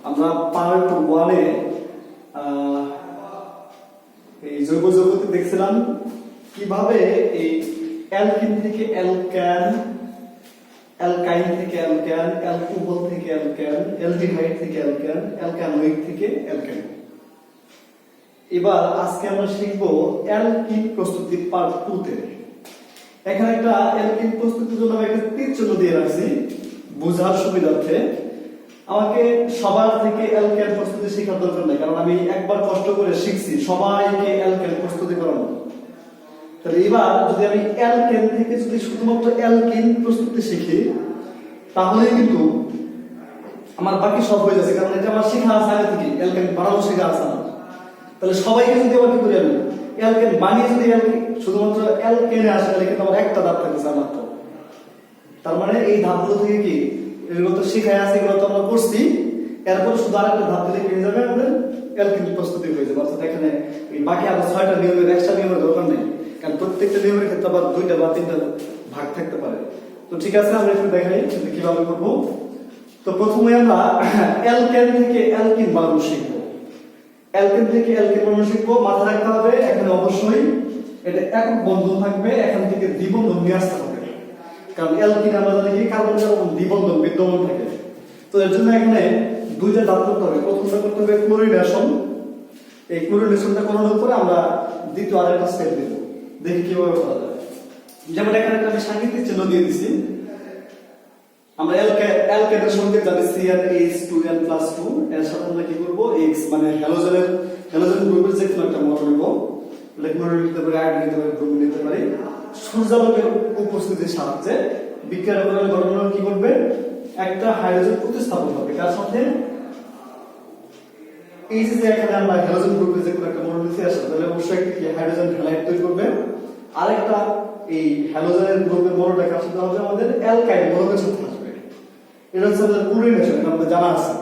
আমরা পার্ট 1 এ এই জৈব যৌগতে দেখছিলাম কিভাবে এই অ্যালকিন থেকে অ্যালকান, অ্যালকাইন থেকে অ্যালকান, অ্যালকোহল থেকে অ্যালকান, অ্যালডিহাইড থেকে অ্যালকান, অ্যালকানোইক থেকে অ্যালকান। এবার আজকে আমরা শিখব অ্যালকিন প্রস্তুতির পার্ট 2 তে। এখানে একটা অ্যালকিন প্রস্তুতির জন্য আমি একটা তীর চিহ্ন দিয়ে রাখছি বোঝার সুবিধার্থে। আমাকে সবার থেকে অ্যালকেন প্রস্তুতি শেখার দরকার নেই, কারণ আমি একবার কষ্ট করে শিখছি সবাইকে অ্যালকেন প্রস্তুতি করানো। তাহলে এবার যদি আমি অ্যালকেন থেকে যদি শুধুমাত্র অ্যালকিন প্রস্তুতি শিখি তাহলে কিন্তু আমার বাকি সব হয়ে যাচ্ছে, কারণ এটা আমার শেখা আছে আগে থেকে, অ্যালকেন বানানো শেখা আছে আমার। তাহলে সবাইকে যদি আবার কি করে আমি অ্যালকেন বানিয়ে যদি শুধুমাত্র অ্যালকেনে আসে তাহলে কিন্তু আমার একটা ধাপ থাকছে মাত্র। তার মানে এই ধাপগুলো থেকে কি এগুলো তো শেখায় আছে, এগুলো তো আমরা করছি, এরপর শুধু আরেকটা ধাপ দিলে পেয়ে যাবে আমাদের অ্যালকেন প্রস্তুতি হয়ে যাবে। অর্থাৎ এখানে এই বাকি আরো 6টা নিয়মের এক্সট্রা নিয়মের দরকার নেই, কারণ প্রত্যেকটা নিয়মের ক্ষেত্রে আবার 2টা বা 3টা ভাগ থাকতে পারে। তো ঠিক আছে, আমরা একটু দেখাই কিভাবে করব। তো প্রথমে আমরা অ্যালকেন থেকে অ্যালকিন বানানো শিখবো। অ্যালকেন থেকে অ্যালকিন বানানো শিখবো। মাথায় রাখতে হবে এখানে অবশ্যই এটা একক বন্ধন থাকবে, এখান থেকে দ্বিবন্ধন নিয়ে আসতে হবে, কারণ অ্যালকিন আমরা জানি কি কার্বন কার্বন দ্বিবন্ধন বিদ্যমান থাকে। তো এর জন্য এখানে 2টা ধাপ করতে হবে। প্রথমটা করতে হবে ক্লোরিনেশন। এই ক্লোরিনেশনটা করানোর পরে আমরা দ্বিতীয় আরেকটা স্টেপ দেব, দেখি কিভাবে করা যায়। যেমন এখানে একটা আমি সাংকেতিক চিহ্ন দিয়ে দিছি। আমরা অ্যালকেনের সঙ্গে জানি CnH2n+2, এর সাথে আমরা কি করব X মানে হ্যালোজেন গ্রুপের যে কোনো একটা মডেল নেব। ক্লোরিন নিতে পারি, আয়োডিন নিতে পারি, ব্রোমিন নিতে পারি। সূর্যালোকের উপস্থিতির সাহায্যে বিক্রিয়া ঘটনা কি করবে, একটা হাইড্রোজেন প্রতিস্থাপন হবে। তার সাথে এই যে এখানে আমরা হ্যালোজেন গ্রুপের যে কোনো একটা মডেল নিতে আসে তাহলে অবশ্যই একটা কি হাইড্রোজেন হ্যালাইড তৈরি করবে। আরেকটা এই হ্যালোজেনের গ্রুপের মডেলটা কার সাথে হবে, আমাদের অ্যালকাইল মডেলের সাথে আসবে। এটা হচ্ছে আমাদের ক্লোরিনেশন, এটা আমাদের জানা আছে।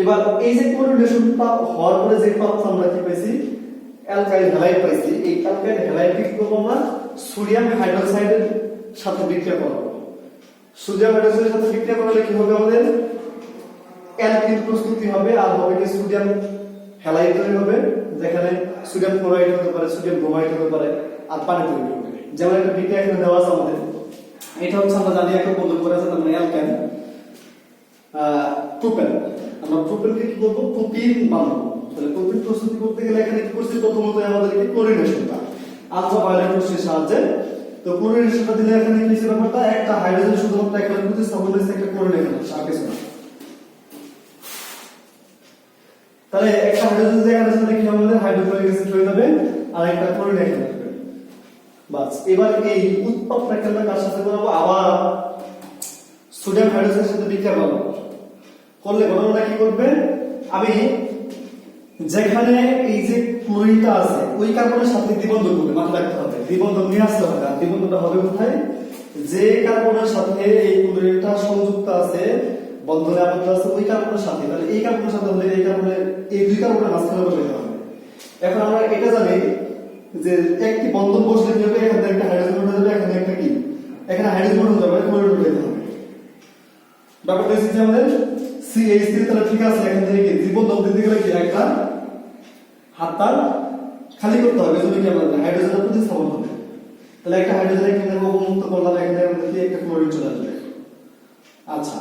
এবার এই যে ক্লোরিনেশনটা হওয়ার পরে যে পাত্র আমরা কি পাইছি, অ্যালকাইল হ্যালাইড পাইছি। এই অ্যালকাইল হ্যালাইড কি করব আমরা সোডিয়াম হাইড্রোক্সাইডের সাথে বিক্রিয়া করাবো। সোডিয়াম হাইড্রোক্সাইডের সাথে বিক্রিয়া করালে কি হবে, আমাদের অ্যালকিন প্রস্তুতি হবে। আর হবে কি সোডিয়াম হ্যালাইড তৈরি হবে, যেখানে সোডিয়াম ক্লোরাইড হতে পারে, সোডিয়াম ব্রোমাইড হতে পারে, আর পানি তৈরি হবে। যেমন একটা বিক্রিয়া এখানে দেওয়া আছে আমাদের, এটা হচ্ছে আমরা জানি একটা বন্ধন করে আছে, তার মানে অ্যালকেন প্রোপেন। আমরা প্রোপেনকে কি করব, প্রোপিন বানাবো। তাহলে প্রোপিন প্রস্তুতি করতে গেলে এখানে কি করছি, প্রথমত আমাদেরকে ক্লোরিনেশনটা আলট্রাভায়োলেট রশ্মির সাহায্যে। তো ক্লোরিনেশনটা দিলে এখানে কি হচ্ছে ব্যাপারটা, একটা হাইড্রোজেন শুধুমাত্র এখানে প্রতিস্থাপন হয়েছে, একটা ক্লোরিন এখানে আর কিছু না। তাহলে একটা হাইড্রোজেন যে এখানে আছে কি আমাদের হাইড্রোক্লোরিক অ্যাসিড হয়ে যাবে, আর একটা ক্লোরিন এখানে থাকবে। বাস, এবার এই উৎপাদ প্রক্রিয়াটা কার সাথে করব, আবার সোডিয়াম হাইড্রোজেনের সাথে বিক্রিয়া করব। করলে ঘটনাটা কি করবে, আমি যেখানে এই যে ক্লোরিনটা আছে ওই কার্বনের সাথে দ্বিবন্ধন করবে। মাথায় রাখতে হবে দ্বিবন্ধন নিয়ে আসতে হবে। আর দ্বিবন্ধনটা হবে কোথায়, যে কার্বনের সাথে এই ক্লোরিনটা সংযুক্ত আছে, বন্ধনে আবদ্ধ আছে ওই কার্বনের সাথে, তাহলে এই কার্বনের সাথে হলে এই কার্বনের এই 2 কার্বনের মাঝখানে বসাইতে হবে। এখন আমরা এটা জানি যে একটি বন্ধন বসলে কি হবে, এখানে একটা হাইড্রোজেন উঠে যাবে, এখানে একটা কি, এখানে হাইড্রোজেন উঠে যাবে, ক্লোরিন উঠে যাবে। ব্যাপারটা হচ্ছে যে আমাদের CH3 তাহলে ঠিক আছে, এখান থেকে কি দ্বিবন্ধন দিতে গেলে কি একটা হাতটা খালি করতে হবে, এজন্য কি আমাদের হাইড্রোজেন প্রতিস্থাপন হবে। তাহলে একটা হাইড্রোজেন এখানে অবমুক্ত করলাম, এখানে আমাদের কি একটা ক্লোরিন চলে আসবে। আচ্ছা,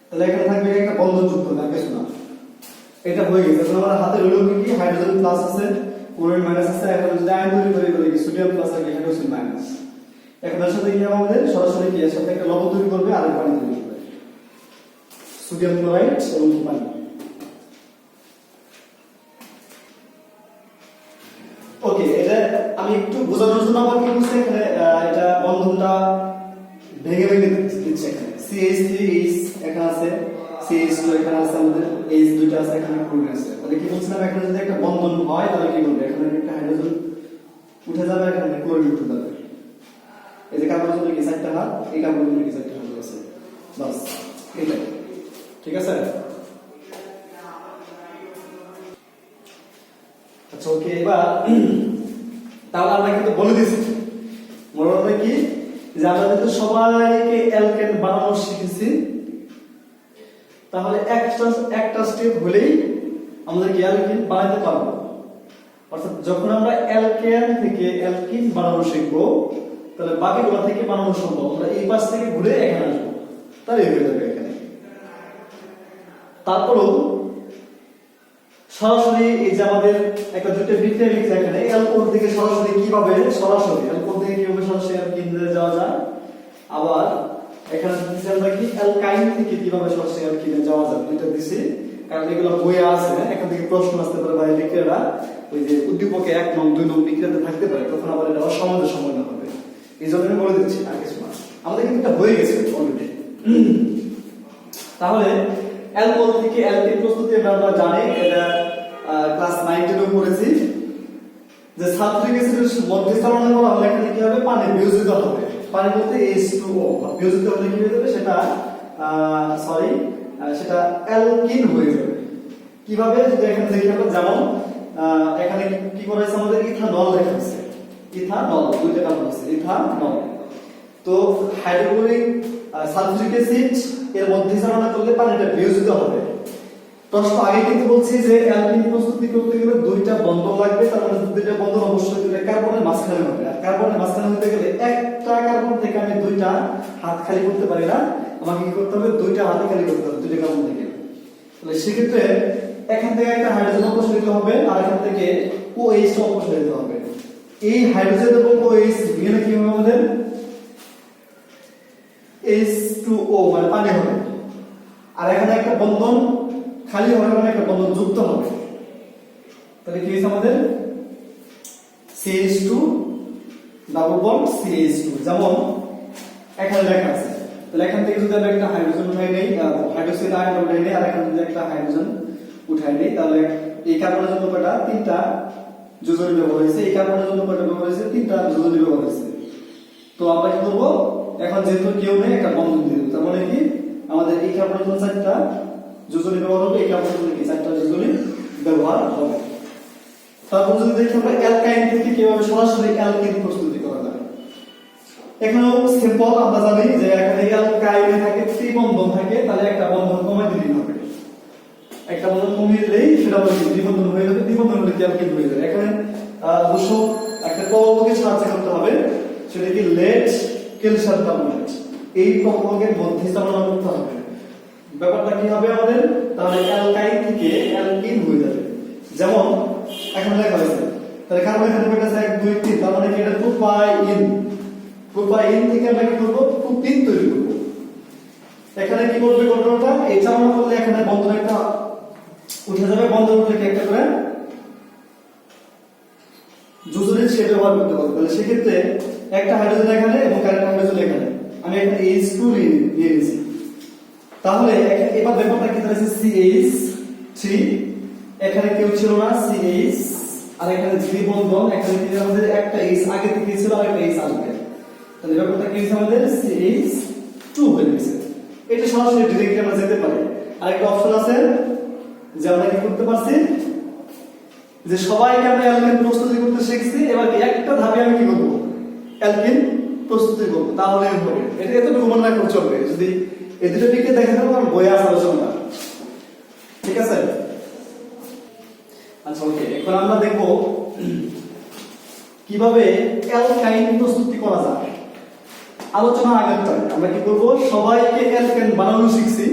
তাহলে এখানে থাকবে একটা বন্ধন যুক্ত, না কিছু না। এটা হয়ে গেছে। এখন আমার হাতে রইল কি, হাইড্রোজেন প্লাস আছে, ক্লোরিন মাইনাস আছে। এখন যদি আয়ন তৈরি করে কি সোডিয়াম প্লাস আর হাইড্রোজেন মাইনাস, এখন এর সাথে কি আমাদের সরাসরি কি এর সাথে একটা লবণ তৈরি করবে আর পানি তৈরি করবে, সোডিয়াম ক্লোরাইড এবং পানি। ওকে, এটা আমি একটু বোঝানোর জন্য আবার কি করছি, এখানে এটা বন্ধনটা ভেঙে ভেঙে দিচ্ছে। এখানে CH3H এখানে আছে, CH2 এখানে আছে, আমাদের H দুইটা আছে, এখানে ক্লোরিন আছে। তাহলে কি বলছিলাম, এখানে যদি একটা বন্ধন হয় তাহলে কি হবে, এখানে একটা হাইড্রোজেন উঠে যাবে, এখানে ক্লোরিন উঠে যাবে। এই যে কার্বনের জন্য কি 4টা হাত, এই কার্বনের জন্য কি 4টা হাত আছে। বাস, এটাই ঠিক আছে। আচ্ছা, ওকে, এবার তাহলে আমরা কিন্তু বলে দিছি মনে কি, যে আমরা কিন্তু সবাইকে অ্যালকেন বানানো শিখেছি। তাহলে একটা স্টেপ হলেই আমাদের অ্যালকিন বানাতে পারবো। অর্থাৎ যখন আমরা অ্যালকেন থেকে অ্যালকিন বানানো শিখবো তাহলে বাকিগুলো থেকে বানানো সম্ভব। আমরা এই পাশ থেকে ঘুরে এখানে আসবো, তাহলে হয়ে যাবে এখানে। তারপরও সরাসরি এই যে আমাদের একটা দুটো বিক্রিয়া লিখছে এখানে, অ্যালকোহল থেকে সরাসরি কিভাবে অ্যালকোহল থেকে কিভাবে সরাসরি অ্যালকিনে যাওয়া যায়, আবার এখানে দিচ্ছি আমরা কি অ্যালকাইন থেকে কিভাবে সরাসরি অ্যালকিনে যাওয়া যায়, দুইটা দিছি। কারণ এগুলো বইয়ে আছে, এখান থেকে প্রশ্ন আসতে পারে ভাই বিক্রিয়াটা ওই যে উদ্দীপকে 1 নং 2 নং বিক্রিয়াতে থাকতে পারে, তখন আবার এটা সমাজের সমাধান হবে। এই জন্য আমি বলে দিচ্ছি আর কিছু না, আমাদের কিন্তু এটা হয়ে গেছে অলরেডি। তাহলে অ্যালকোহল থেকে অ্যালকিন প্রস্তুতি আমরা জানি, এটা ক্লাস 9 এও পড়েছি যে সালফিউরিক অ্যাসিডের মধ্যে চালনা করা হলে এখানে কি হবে, পানি বিয়োজিত হবে। পানি বলতে H2O বিয়োজিত হলে কি হয়ে যাবে, সেটা সেটা অ্যালকিন হয়ে যাবে। কিভাবে, যদি এখানে দেখি আমরা, যেমন এখানে কি করা হয়েছে, আমাদের ইথানল লেখা আছে, ইথানল দুইটা কার্বন আছে, ইথানল। তো হাইড্রোক্লোরিক সালফিউরিক অ্যাসিড এর মধ্যে চালনা করলে পানিটা বিয়োজিত হবে। প্রশ্ন আগে কিন্তু বলছি যে অ্যালকিন প্রস্তুতি করতে গেলে দুইটা বন্ধন লাগবে, তার মানে দুইটা বন্ধন অবশ্যই দুইটা কার্বনের মাঝখানে হবে। আর কার্বনের মাঝখানে হতে গেলে একটা কার্বন থেকে আমি দুইটা হাত খালি করতে পারি না, আমাকে কি করতে হবে, দুইটা হাতে খালি করতে হবে দুইটা কার্বন থেকে। তাহলে সেক্ষেত্রে এখান থেকে একটা হাইড্রোজেন অপসারিত হবে আর এখান থেকে OH অপসারিত হবে। এই হাইড্রোজেন এবং OH মিলে কি হবে, আমাদের H2O মানে পানি হবে। আর এখানে একটা বন্ধন খালি হবে, মানে একটা বন্ধন যুক্ত হবে। তাহলে কি হইছে আমাদের CH2 ডাবল বন্ড CH2, যেমন এখানে লেখা আছে। তাহলে এখান থেকে যদি আমরা একটা হাইড্রোজেন উঠাই নেই, হাইড্রোক্সাইড আয়ন উঠাই নেই, আর এখানে যদি একটা হাইড্রোজেন উঠাই নেই, তাহলে এই কার্বনের জন্য কয়টা, তিনটা যোজনী ব্যবহার হয়েছে। এই কার্বনের জন্য কয়টা ব্যবহার হয়েছে, তিনটা যোজনী ব্যবহার হয়েছে। তো আমরা কি করব, এখন যেহেতু কেউ নেই একটা বন্ধন দিয়ে দেব, তার মানে কি আমাদের এই কার্বনের জন্য চারটা যোজনী ব্যবহার হবে, এই কার্বনের জন্য কি চারটা যোজনী ব্যবহার হবে। তারপর যদি দেখি আমরা অ্যালকাইন থেকে কিভাবে সরাসরি অ্যালকিন প্রস্তুতি করা যায়, এখানেও সিম্পল। আমরা জানি যে এখানে অ্যালকাইনে থাকে ত্রিবন্ধন থাকে, তাহলে একটা বন্ধন কমাই দিলেই হবে। একটা বন্ধন কমিয়ে দিলেই সেটা বলে দ্বিবন্ধন হয়ে যাবে, দ্বিবন্ধন হলে অ্যালকিন হয়ে যাবে। এখানে অবশ্য একটা কলমকে সাহায্য করতে হবে, সেটা কি লেড ক্যালসিয়াম কার্বনেট, এই কলমকের মধ্যে চালনা করতে হবে। ব্যাপারটা কি হবে আমাদের, তাহলে অ্যালকাইন থেকে অ্যালকিন হয়ে যাবে। যেমন এখানে লেখা হয়েছে, তাহলে কার্বন এখানে কয়টা আছে, 1 2 3, তার মানে কি এটা প্রোপাইন থেকে আমরা কি করব, প্রোপিন তৈরি করব। এখানে কি করবে ঘটনাটা, এই চালনা করলে এখানে বন্ধন একটা উঠে যাবে, বন্ধন উঠলে কি একটা করে যোজনের সে ব্যবহার করতে পারবে। তাহলে সেক্ষেত্রে একটা হাইড্রোজেন এখানে এবং আরেকটা হাইড্রোজেন এখানে, আমি এখানে H2 নিয়ে নিয়েছি। তাহলে এবার ব্যাপারটা কি দাঁড়াচ্ছে, CH3, এখানে কেউ ছিল না CH, আর এখানে দ্বিবন্ধন, এখানে কি আমাদের একটা H আগে থেকে ছিল আর একটা H আসবে। তাহলে ব্যাপারটা কি হচ্ছে, আমাদের CH2 হয়ে গেছে। এটা সরাসরি ডিরেক্টলি আমরা যেতে পারি। আরেকটা অপশন আছে যে আমরা কি করতে পারছি, যে সবাইকে আমরা অ্যালকিন প্রস্তুতি করতে শিখছি, এবার একটা ধাপে আমি কি করব, অ্যালকিন প্রস্তুতি করব, তাহলে হবে। এটা এতটুকু মনে রাখলে চলবে, যদি এই দুটো দিকে দেখে দেবো আর বইয়ে আসা আলোচনা, ঠিক আছে। আচ্ছা ওকে, এখন আমরা দেখব কিভাবে অ্যালকাইন প্রস্তুতি করা যায়। আলোচনা আগেরটা আমরা কি করব, সবাইকে অ্যালকেন বানানো শিখছি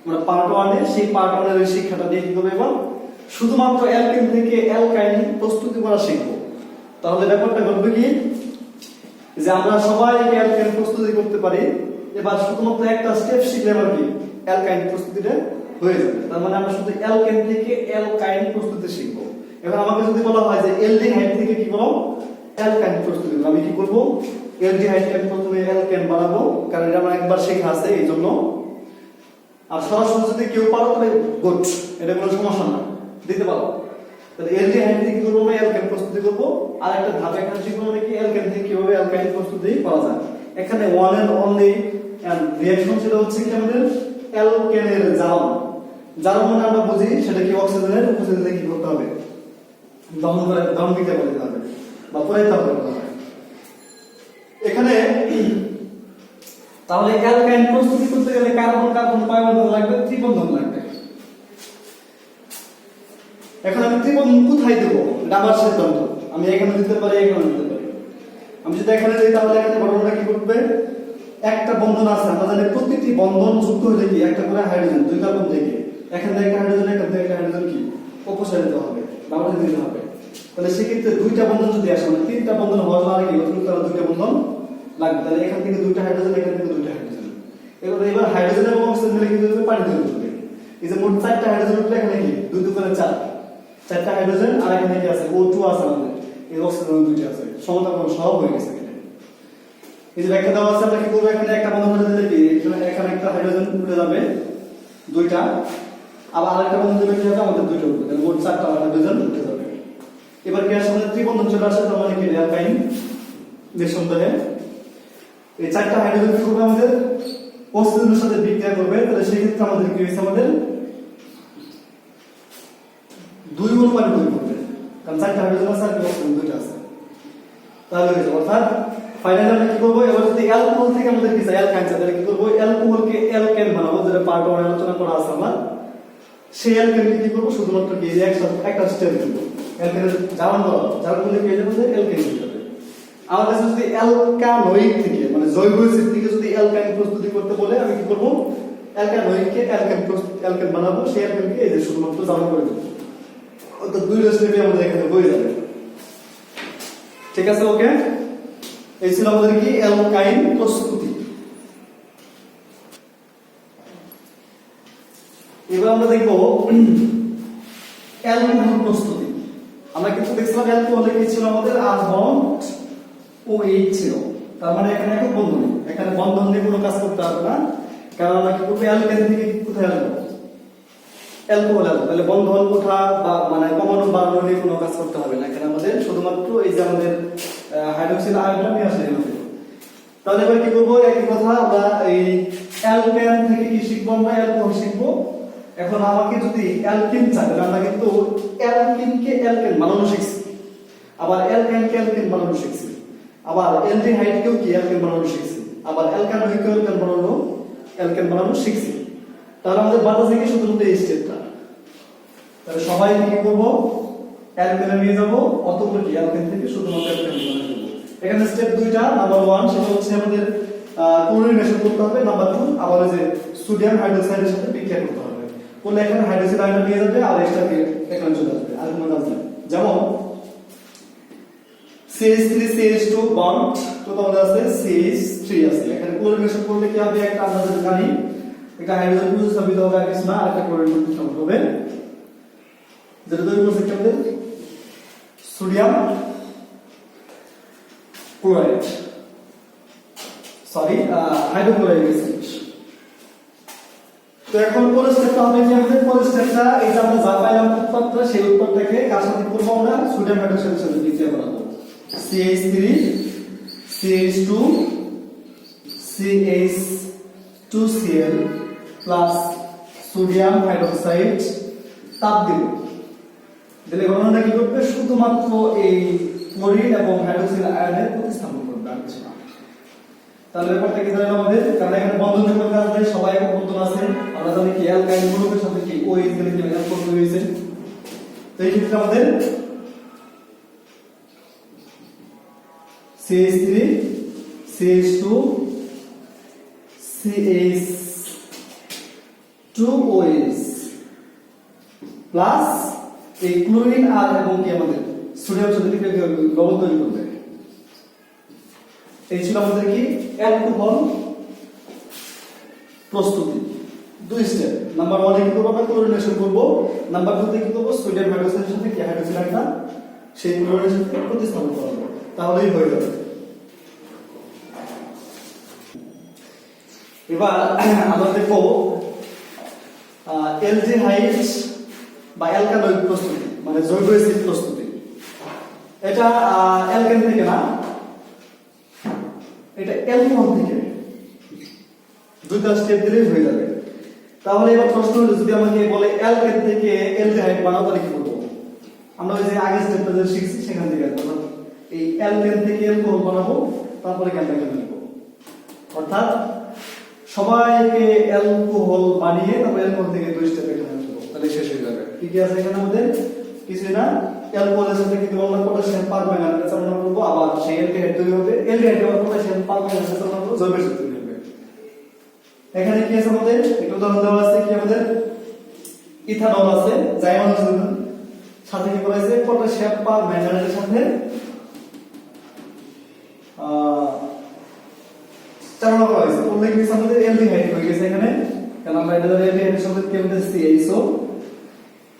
আমরা পার্ট 1 এ, সেই পার্ট 1 এর শিক্ষাটা দিয়ে কি করব, এবার শুধুমাত্র অ্যালকেন থেকে অ্যালকাইন প্রস্তুতি করা শিখব। তাহলে ব্যাপারটা ঘটবে কি, যে আমরা সবাইকে অ্যালকেন প্রস্তুতি করতে পারি, এবার শুধুমাত্র একটা স্টেপ শিখলে আবার কি অ্যালকাইন প্রস্তুতিটা হয়ে যাবে। তার মানে আমরা শুধু অ্যালকেন থেকে অ্যালকাইন প্রস্তুতি শিখব। এবার আমাকে যদি বলা হয় যে অ্যালডিহাইড থেকে কি করব, অ্যালকাইন প্রস্তুতি, আমি কি করব, অ্যালডিহাইডকে প্রথমে অ্যালকেন বানাবো, কারণ এটা আমার একবার শেখা আছে এই জন্য। আর সরাসরি যদি কেউ পারো তাহলে গুড, এটা কোনো সমস্যা না, দিতে পারো। তাহলে অ্যালডিহাইড থেকে কি করব, আমরা অ্যালকেন প্রস্তুতি করব। আর একটা ধাপ এখানে শিখবো নাকি অ্যালকেন থেকে কিভাবে অ্যালকাইন প্রস্তুতি করা যায়। এখানে ওয়ান এন্ড অনলি রিঅ্যাকশন সেটা হচ্ছে কি আমাদের অ্যালকেনের জারণ। জারণ মানে আমরা বুঝি সেটা কি অক্সিজেনের উপস্থিতিতে কি করতে হবে, দহন বিক্রিয়া করতে হবে বা পরিচালনা করতে হবে। এখানে তাহলে অ্যালকাইন প্রস্তুতি করতে গেলে কার্বন কার্বন কয় বন্ধন লাগবে, ত্রিবন্ধন লাগবে। এখন আমি ত্রিবন্ধন কোথায় দেবো এটা আমার সিদ্ধান্ত। আমি এখানে দিতে পারি, এখানে দিতে পারি। আমি যদি এখানে দিই তাহলে এখানে ঘটনাটা কি ঘটবে, একটা বন্ধন আছে, আমরা জানি প্রতিটি বন্ধন যুক্ত হলে কি একটা করে হাইড্রোজেন, দুই কার্বন থেকে এখান থেকে একটা হাইড্রোজেন, এখান থেকে একটা হাইড্রোজেন কি অপসারিত হবে, বাবাতে দিতে হবে। তাহলে সেক্ষেত্রে দুইটা বন্ধন যদি আসে, মানে তিনটা বন্ধন হওয়ার জন্য কি অতিরিক্ত আরো দুইটা বন্ধন লাগবে। তাহলে এখান থেকে দুইটা হাইড্রোজেন, এখান থেকে দুইটা হাইড্রোজেন। এবার হাইড্রোজেন এবং অক্সিজেন মিলে কিন্তু পানি তৈরি করবে। এই যে মোট 4টা হাইড্রোজেন উঠলে এখানে কি 2 2 করে 4, 4টা হাইড্রোজেন, আর এখানে কি আছে O2 আছে, আমাদের এই অক্সিজেন দুইটা আছে, সমতা কোণ সব হয়ে গেছে। এই যে ব্যাখ্যা দেওয়া আছে, আমরা কি করব, এখানে একটা বন্ধন উঠে দিলে কি এখানে একটা হাইড্রোজেন উঠে যাবে দুইটা, আবার আরেকটা বন্ধন দিলে কি হবে, আমাদের দুইটা উঠবে, তাহলে মোট 4টা হাইড্রোজেন উঠে যাবে। এবার কি আসলে ত্রিবন্ধন চলে আসে, তার মানে কি অ্যালকাইন নিঃসন্দেহে এই 4টা হাইড্রোজেন কি করবে, আমাদের অক্সিজেনের সাথে বিক্রিয়া করবে। তাহলে সেই ক্ষেত্রে আমাদের কি হইছে, আমাদের 2 অনুপাত তৈরি করবে, কারণ 4টা হাইড্রোজেন আছে আর অক্সিজেন দুইটা আছে। তাহলে হইছে অর্থাৎ ফাইনালি আমরা কি করব, এবার যদি অ্যালকোহল থেকে আমাদের কি চাই অ্যালকাইন চাই, তাহলে কি করব, অ্যালকোহলকে অ্যালকেন বানাবো, যেটা পার্ট 1 আলোচনা করা আছে আমার। সেই অ্যালকেনকে কি করব, শুধুমাত্র কি একটা স্টেপ দেব, অ্যালকেনের জারণ করা, যার ফলে কি হয়ে যাবে, অ্যালকেন হয়ে যাবে। আমার কাছে যদি অ্যালকানোইড থেকে মানে জৈব অ্যাসিড থেকে যদি অ্যালকাইন প্রস্তুতি করতে বলে, আমি কি করব, অ্যালকানোইডকে অ্যালকেন বানাবো, সেই অ্যালকেনকে এই যে শুধুমাত্র জারণ করে দেব, অর্থাৎ দুই স্টেপে আমাদের এখানে হয়ে যাবে। ঠিক আছে, ওকে। এই ছিল আমাদের কি অ্যালকাইন প্রস্তুতি। এবার আমরা দেখব অ্যালকোহল প্রস্তুতি। আমরা কিন্তু দেখছিলাম অ্যালকোহলে কি ছিল, আমাদের আর বন্ড OH ছিল, তার মানে এখানে একক বন্ধন, এখানে বন্ধন নিয়ে কোনো কাজ করতে হবে না, কারণ আমরা কি করব, অ্যালকেন থেকে কোথায় আসবো, অ্যালকোহল আসবে। তাহলে বন্ধন ওঠা বা মানে কমানো বাড়ানো নিয়ে কোনো কাজ করতে হবে না, এখানে আমাদের শুধুমাত্র এই যে আমাদের হাইড্রোক্সিল আয়নটা নিয়ে আসলে হবে। তাহলে এবার কি করব, একই কথা আমরা এই অ্যালকেন থেকে কি শিখবো, আমরা অ্যালকোহল শিখবো। এখন আমাকে যদি অ্যালকিন চাই, তাহলে আমরা কিন্তু অ্যালকিনকে অ্যালকেন বানানো শিখছি, আবার অ্যালকাইনকে অ্যালকেন বানানো শিখছি, আবার অ্যালডিহাইডকেও কি অ্যালকেন বানানো শিখছি, আবার অ্যালকানোইডকে অ্যালকেন বানানো শিখছি। তাহলে আমাদের বাদ আছে কি শুধুমাত্র এই স্টেপটা। তাহলে সবাই কি করব, অ্যালকেনে নিয়ে যাব, অথবা কি অ্যালকেন থেকে শুধুমাত্র অ্যালকেন বানানো দেব। এখানে স্টেপ দুইটা, নাম্বার 1 সেটা হচ্ছে আমাদের ক্লোরিনেশন করতে হবে, নাম্বার 2 আবার ওই যে সোডিয়াম হাইড্রোক্সাইডের সাথে বিক্রিয়া করতে হবে। কোন এখানে হাইড্রোক্সাইড আয়ন নিয়ে যাবে আর এক্সট্রা এখানে চলে আসবে, আর কোনো কাজ নেই। যেমন CH3CH2 বন্ড তো আমাদের আছে CH3 আছে, এখানে ক্লোরিনেশন করলে কি হবে, একটা আমরা জানি একটা হাইড্রোজেন প্রতিস্থাপিত হবে আর কিছু না, আর একটা ক্লোরিন প্রতিস্থাপিত হবে, যেটা তৈরি করছে কি আমাদের sodium chloride, sorry hydrochloride acid. তো এখন পরের স্টেপটা হবে কি, আমাদের পরের স্টেপটা এই যে আমরা যা পাইলাম উৎপাদটা, সেই উৎপাদটাকে কার সাথে করব, আমরা সোডিয়াম হাইড্রোক্সাইডের সাথে বিক্রিয়া করাবো। CH3 CH2 CH2Cl plus sodium hydroxide তাপ দিব, দিলে ঘটনাটা কি করবে, শুধুমাত্র এই ক্লোরিন এবং হাইড্রোক্সিল আয়নের প্রতিস্থাপন করবে, আর কিছু না। তাহলে ব্যাপারটা কি জানেন আমাদের, কারণ এখানে বন্ধনের কোনো কাজ নেই, সবাই এক বন্ধন আছে, আমরা জানি কি অ্যালকাইল গ্রুপের সাথে কি OH গেলে কি অ্যালকোহল তৈরি হয়েছে। তো এই ক্ষেত্রে আমাদের CH3 CH2 CH2OH প্লাস এই ক্লোরিন আর এবং কি আমাদের সোডিয়াম সাথে বিক্রিয়া করে লবণ তৈরি করবে। এই ছিল আমাদের কি অ্যালকোহল প্রস্তুতি, দুই স্টেপ। নাম্বার 1 এ কি করব, আমরা ক্লোরিনেশন করব, নাম্বার 2 তে কি করব, সোডিয়াম হাইড্রোক্সাইডের সাথে কি হাইড্রোক্সিল আয়নটা সেই ক্লোরিনেশনকে প্রতিস্থাপন করব, তাহলেই হয়ে যাবে। এবার আমরা দেখব অ্যালডিহাইড বা অ্যালকানোইড প্রস্তুতি, মানে জৈব অ্যাসিড প্রস্তুতি। এটা অ্যালকেন থেকে না, এটা অ্যালকোহল থেকে, দুইটা স্টেপ দিলেই হয়ে যাবে। তাহলে এবার প্রশ্ন হলো, যদি আমাকে বলে অ্যালকেন থেকে অ্যালডিহাইড বানাও, তাহলে কি করব? আমরা ওই যে আগের স্টেপটা যে শিখছি সেখান থেকে এই অ্যালকেন থেকে অ্যালকোহল বানাবো, তারপরে অ্যালডিহাইড বানাবো। অর্থাৎ সবাইকে অ্যালকোহল বানিয়ে তারপর অ্যালকোহল থেকে 2 স্টেপ এখানে আনবো, তাহলে শেষ হয়ে যাবে। কি কি আছে এখানে আমাদের? কিছুই না। অ্যালকোহলের সাথে কিন্তু আমরা পটাশিয়াম পারম্যাঙ্গানেট চালনা করব, আবার সেই অ্যালডিহাইড তৈরি হবে, অ্যালডিহাইড আবার পটাশিয়াম পারম্যাঙ্গানেট চালনা করব, জৈব এসিড তৈরি হবে। এখানে কি আছে আমাদের? একটা উদাহরণ দেওয়া আছে কি আমাদের? ইথানল আছে, জাইমানোল সাথে কি করা হয়েছে? পটাশিয়াম পারম্যাঙ্গানেটের সাথে চালনা করা হয়েছে। করলে কি আমাদের অ্যালডিহাইড হয়ে গেছে এখানে, কারণ আমরা এটা অ্যালডিহাইডের সাথে কি আমাদের CHO।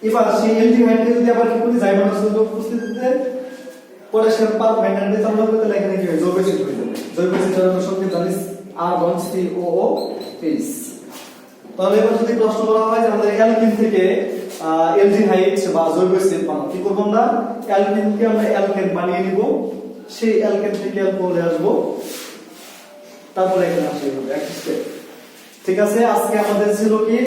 এবার সেই অ্যালডিহাইডকে যদি আবার কি করি? জাইমানোল উপস্থিতিতে পটাশিয়াম পারম্যাঙ্গানেটে চালনা করতে, তাহলে এখানে কি হয়? জৈব এসিড হয়ে যাবে। জৈব এসিড চালনার সঙ্গে জানিস R1COOH। তাহলে এবার যদি প্রশ্ন করা হয় যে আমাদের অ্যালকিন থেকে অ্যালডিহাইড বা জৈব এসিড বানাবো, কি করব আমরা? অ্যালকিনকে আমরা অ্যালকেন বানিয়ে নিব, সেই অ্যালকেন থেকে অ্যালকোহলে আসবো, তারপরে এখানে আসবে একটা স্টেপ। ঠিক আছে, আজকে আমাদের ছিল কি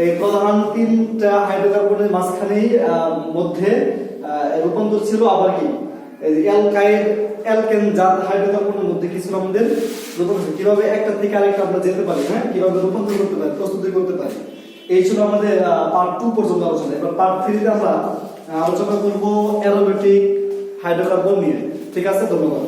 এই প্রধান 3টা হাইড্রোকার্বনের মাঝখানে মধ্যে রূপান্তর ছিল, আবার কি এই অ্যালকাইড অ্যালকেন জাত হাইড্রোকার্বনের মধ্যে কি ছিল আমাদের রূপান্তর, কিভাবে একটা থেকে আরেকটা আমরা যেতে পারি, হ্যাঁ, কিভাবে রূপান্তর করতে পারি, প্রস্তুতি করতে পারি। এই ছিল আমাদের পার্ট 2 পর্যন্ত আলোচনা। এবার পার্ট 3 তে আমরা আলোচনা করব অ্যারোমেটিক হাইড্রোকার্বন নিয়ে। ঠিক আছে, ধন্যবাদ।